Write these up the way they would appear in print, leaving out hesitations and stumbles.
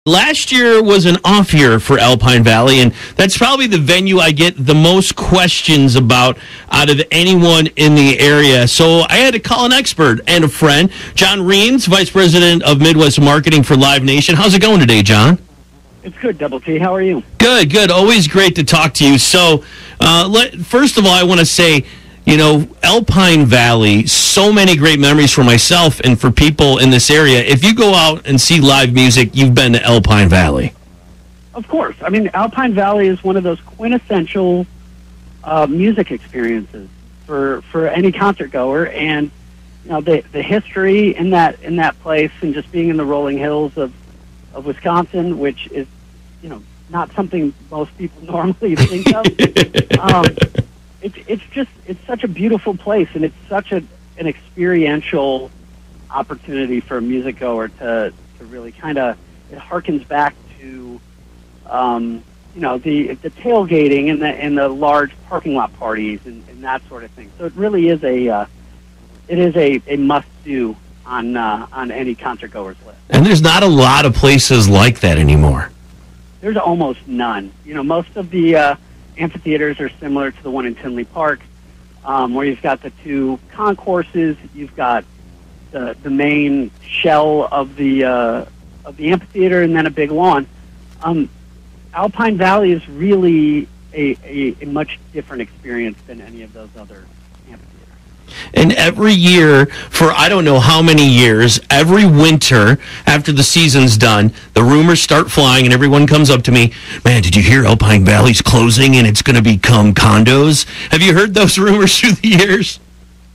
Last year was an off year for Alpine Valley, and that's probably the venue I get the most questions about out of anyone in the area. So I had to call an expert and a friend, Jon Reens, Vice President of Midwest Marketing for Live Nation. How's it going today, John? It's good, Double T. How are you? Good, good. Always great to talk to you. So, first of all, I want to say, Alpine Valley, so many great memories for myself and for people in this area. If you go out and see live music, you've been to Alpine Valley. Of course. I mean, Alpine Valley is one of those quintessential music experiences for any concert goer, and the history in that place, and just being in the rolling hills of Wisconsin, which is not something most people normally think of. It's such a beautiful place, and it's such an experiential opportunity for a music goer to really kind of, it harkens back to the tailgating and the large parking lot parties and that sort of thing. So it really is a must do on any concert goer's list. And there's not a lot of places like that anymore. There's almost none. Most of the amphitheaters are similar to the one in Tinley Park, where you've got the two concourses, you've got the main shell of the amphitheater, and then a big lawn. Alpine Valley is really a much different experience than any of those other amphitheaters. And every year, for I don't know how many years, every winter after the season's done, the rumors start flying and everyone comes up to me, man, did you hear Alpine Valley's closing and it's going to become condos? Have you heard those rumors through the years?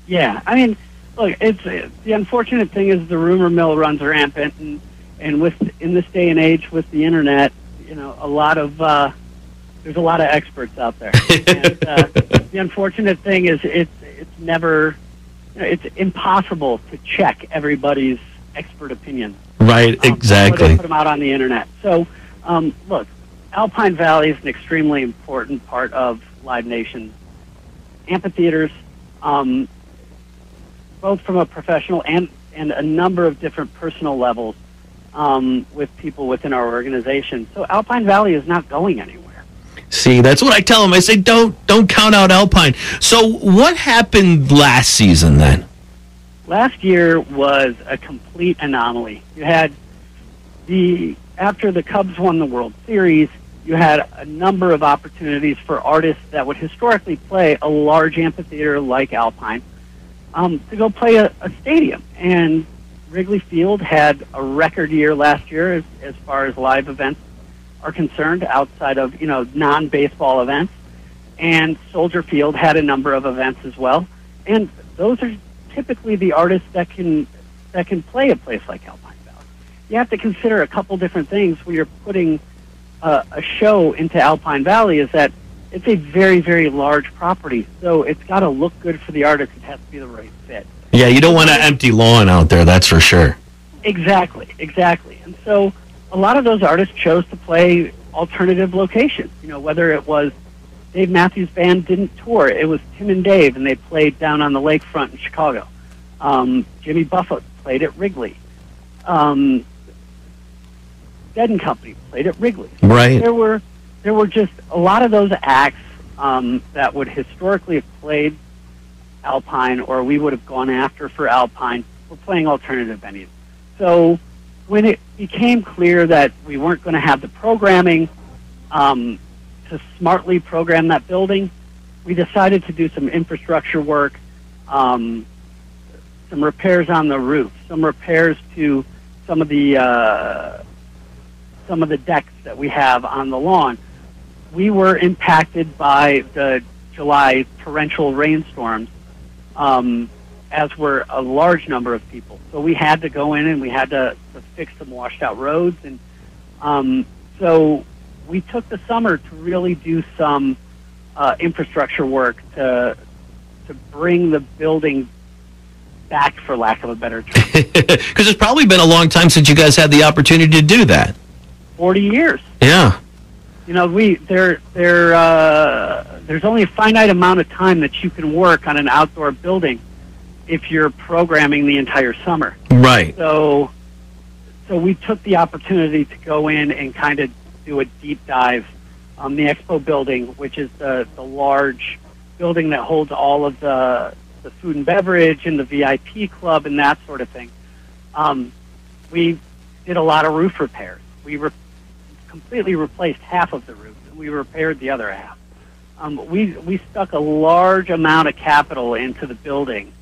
Yeah, I mean, look, the unfortunate thing is the rumor mill runs rampant, and in this day and age with the internet, there's a lot of experts out there. And the unfortunate thing is it's never, it's impossible to check everybody's expert opinion. Right, exactly. Before they put them out on the internet. So, look, Alpine Valley is an extremely important part of Live Nation amphitheaters, both from a professional and a number of different personal levels with people within our organization. So Alpine Valley is not going anywhere. See, that's what I tell them. I say, don't count out Alpine. So what happened last season then? Last year was a complete anomaly. You had after the Cubs won the World Series, you had a number of opportunities for artists that would historically play a large amphitheater like Alpine to go play a stadium. And Wrigley Field had a record year last year as far as live events are concerned, outside of non-baseball events, and Soldier Field had a number of events as well. And those are typically the artists that can play a place like Alpine Valley. You have to consider a couple different things when you're putting a show into Alpine Valley. Is that it's a very, very large property, so it's got to look good for the artist. It has to be the right fit. Yeah, you don't want an empty lawn out there, that's for sure. Exactly. And so a lot of those artists chose to play alternative locations. Whether it was Dave Matthews Band didn't tour, it was Tim and Dave, and they played down on the lakefront in Chicago. Jimmy Buffett played at Wrigley. Dead and Company played at Wrigley. Right. There were just a lot of those acts that would historically have played Alpine, or we would have gone after for Alpine, were playing alternative venues. So when it became clear that we weren't going to have the programming to smartly program that building, we decided to do some infrastructure work, some repairs on the roof, some repairs to some of the decks that we have on the lawn. We were impacted by the July torrential rainstorms, as were a large number of people. So we had to go in and we had to fix some washed out roads. And so we took the summer to really do some infrastructure work to bring the building back, for lack of a better term. Because it's probably been a long time since you guys had the opportunity to do that. 40 years. Yeah. There's only a finite amount of time that you can work on an outdoor building if you're programming the entire summer. Right. So so we took the opportunity to go in and kind of do a deep dive on the Expo building, which is the large building that holds all of the food and beverage and the VIP club and that sort of thing. We did a lot of roof repairs. We completely replaced half of the roof, and we repaired the other half. We stuck a large amount of capital into the building,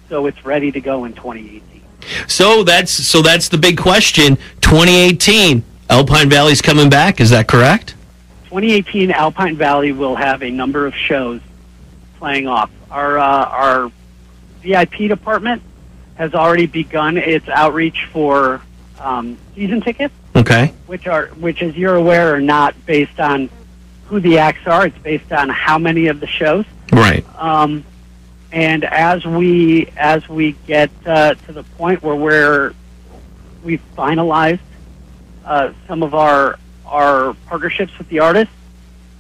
so it's ready to go in 2018. So that's the big question. 2018, Alpine Valley's coming back. Is that correct? 2018, Alpine Valley will have a number of shows playing off. Our VIP department has already begun its outreach for season tickets. Okay. Which, as you're aware, are not based on who the acts are. It's based on how many of the shows. Right. And as we get to the point where we've finalized some of our partnerships with the artists,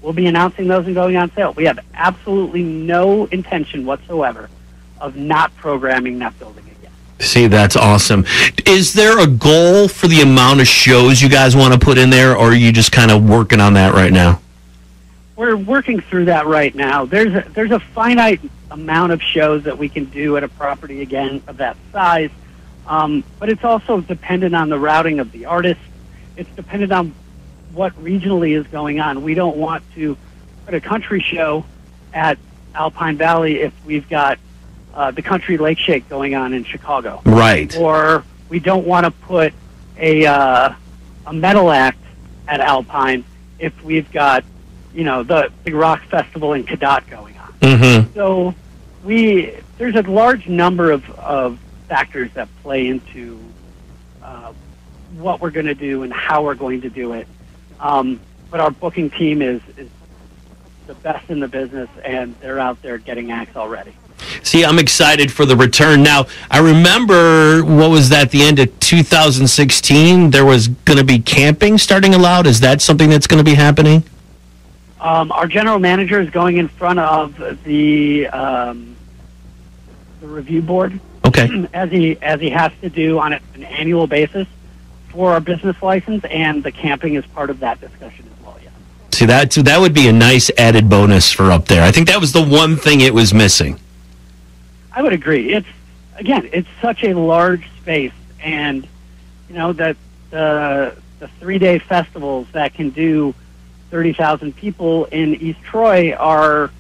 we'll be announcing those and going on sale. We have absolutely no intention whatsoever of not programming that building again. See, that's awesome. Is there a goal for the amount of shows you guys want to put in there, or are you just kind of working on that right now? We're working through that right now. There's a finite amount of shows that we can do at a property, again, of that size, but it's also dependent on the routing of the artists. It's dependent on what regionally is going on. We don't want to put a country show at Alpine Valley if we've got the Country Lake Shake going on in Chicago. Right. Or we don't want to put a metal act at Alpine if we've got, the big rock festival in Cadott going on. Mm-hmm. So there's a large number of factors that play into what we're going to do and how we're going to do it. But our booking team is the best in the business, and they're out there getting acts already. See, I'm excited for the return. Now, I remember, what was that, the end of 2016? There was going to be camping starting allowed. Is that something that's going to be happening? Our general manager is going in front of the review board. Okay. As he has to do on an annual basis for our business license, and the camping is part of that discussion as well, yeah. See, that would be a nice added bonus for up there. I think that was the one thing it was missing. I would agree. It's such a large space, and that the 3-day festivals that can do 30,000 people in East Troy are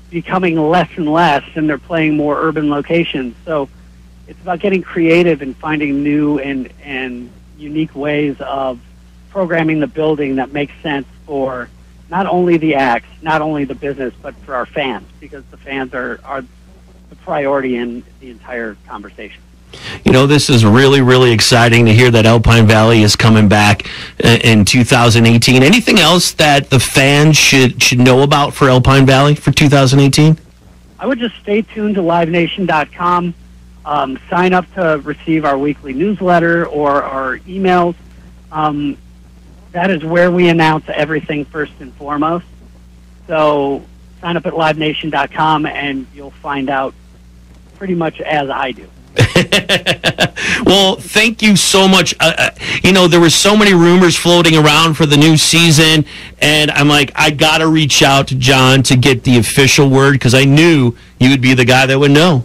becoming less and less, and they're playing more urban locations. So it's about getting creative and finding new and unique ways of programming the building that makes sense for not only the acts, not only the business, but for our fans, because the fans are the priority in the entire conversation. This is really, really exciting to hear that Alpine Valley is coming back in 2018. Anything else that the fans should know about for Alpine Valley for 2018? I would just stay tuned to livenation.com. Sign up to receive our weekly newsletter or our emails. That is where we announce everything first and foremost. So sign up at livenation.com and you'll find out pretty much as I do. Well, thank you so much. There were so many rumors floating around for the new season, and I'm like, I got to reach out to Jon to get the official word, because I knew you would be the guy that would know.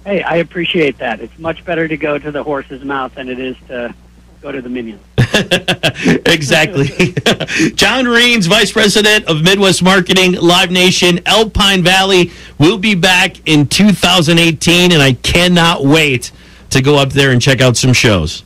Hey, I appreciate that. It's much better to go to the horse's mouth than it is to go to the minions. Exactly. Jon Reens, Vice President of Midwest Marketing, Live Nation, Alpine Valley, will be back in 2018, and I cannot wait to go up there and check out some shows.